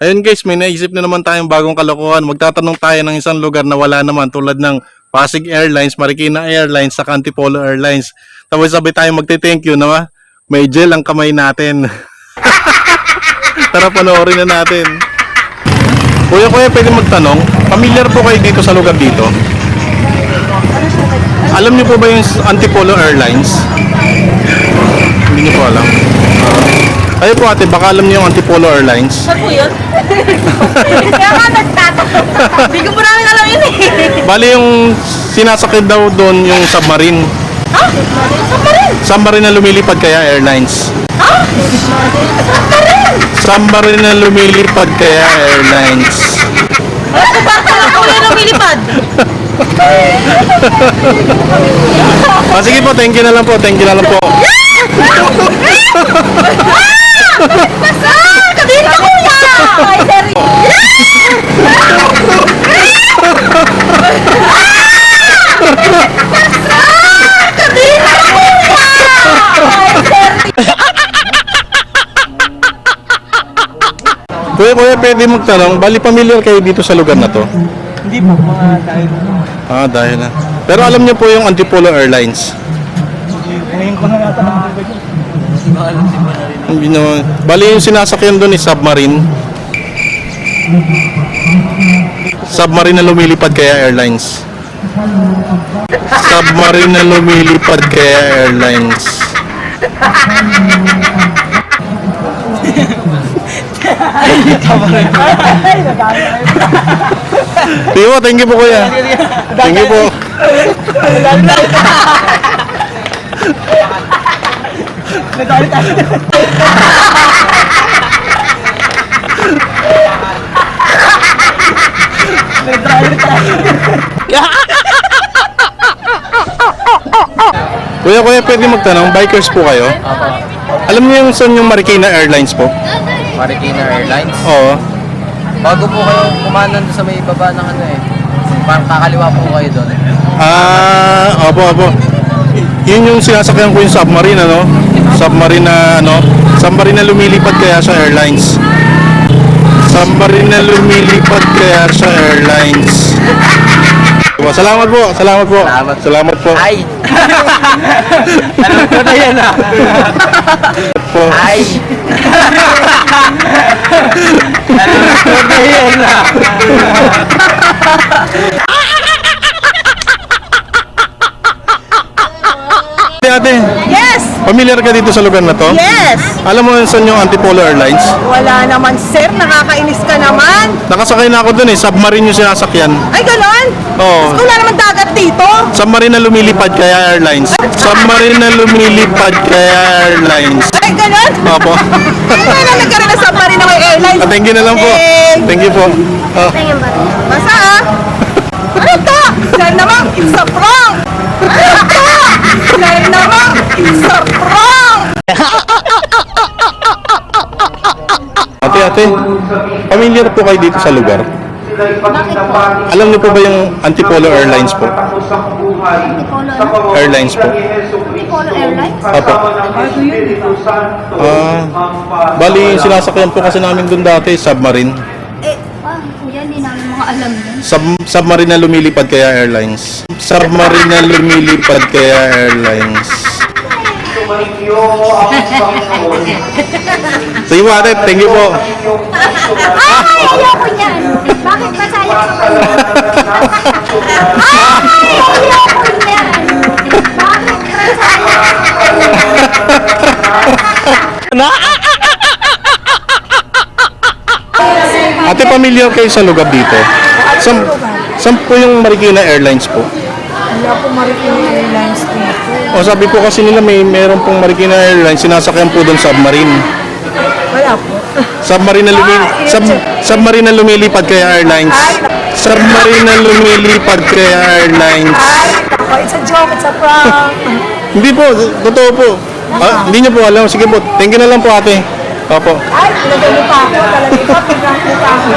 Ayun guys, may naisip na naman tayong bagong kalokohan. Magtatanong tayo ng isang lugar na wala naman tulad ng Pasig Airlines, Marikina Airlines, sa Antipolo Airlines. Tapos sabay tayo magte-thank you na may gel ang kamay natin. Tara, panoorin na natin. Kuya, pwede magtanong, familiar po kayo dito sa lugar dito? Alam niyo po ba yung Antipolo Airlines? Hindi niyo po alam. Kayo po ate, baka alam niyo yung Antipolo Airlines? Saan po yun? Kaya nga nagtatanong. Hindi ko po namin alam yun eh. Bali yung sinasakit daw doon yung submarine. Ha? Submarine? Submarine na lumilipad kaya airlines. Ha? Submarine? Submarine na lumilipad kaya airlines. Ako yan ang milipad. Sige po, thank you na lang po, thank you na lang po. Basta! Kabili ka kuya! Ay, sorry. Kabili ka kuya! Ay, sorry. Kuya, pwede magtanong, bali familiar kayo dito sa lugar na to? Hindi po, mga dahil Dahil na. Pero alam niyo po yung Antipolo Airlines? ngayon ko na nata ng tubig. Hindi naman. Bali yung sinasakyan doon is submarine. Submarine na lumilipad kaya airlines. Submarine na lumilipad kaya airlines. Thank you po kuya. Thank you po. Kuya, pwede magtanong, bikers po kayo? Alam niyo yung saan yung Marikina Airlines po? Marikina Airlines. Oo. Bago po kayo kumanan sa may baba ng ano eh. Parang kakaliwa po kayo doon. Opo. Yun yung sinasakyan ko yung submarine, ano? Submarine na lumilipad kaya sa airlines. Submarine na lumilipad kaya sa airlines. Salamat po. Salamat po. Ay! Alam ko na yan ah. Po. Ay! Alam ko na yan ah. Ate, Yes! familiar ka dito sa lugar na to? Yes! Alam mo saan yung Antipolo Airlines? Wala naman sir, nakakainis ka naman. Nakasakay na ako dun eh, submarine yung sinasakyan. Ay, ganon? Oo. Wala naman dagat dito. Submarine na lumilipad kaya airlines. Submarine na lumilipad kaya airlines. Ay, ganon? Opo. Ay, na nagkaroon ng submarine ng airlines. Thank you na lang po. Thank you po. Basta ah. Ano to? Sir naman, it's a prank. Ano to? Sir naman, it's a prank. Ate, familiar po kayo dito sa lugar? Alam niyo po ba yung Antipolo Airlines po? Airlines po. Antipolo Airlines? Opo. Bali, sinasakyan po kasi namin dun dati, submarine. Kuya, hindi namin mga alam yun. Submarine na lumilipad kaya airlines. Submarine na lumilipad kaya airlines. Sige po ate, thank you po. Ay, ayoko niyan. Bakit ba sayang sa kanya? Ay, ayoko niyan. Bakit ba sayang? Ate, familiar kayo sa lugar dito? Saan po yung Marikina Airlines po? Wala po Marikina Airlines dito. O sabi po kasi nila meron pong Marikina Airlines, sinasakyan po doon submarine. Wala po. Submarine na lumilipad kaya airlines. Submarine na lumilipad kaya airlines. It's a joke, it's a prank. Hindi po, totoo po. Hindi niyo po alam. Sige po, thank you na lang po ate. Opo. Ay, nagano pa ako. Talaga pa, prank mo pa ako.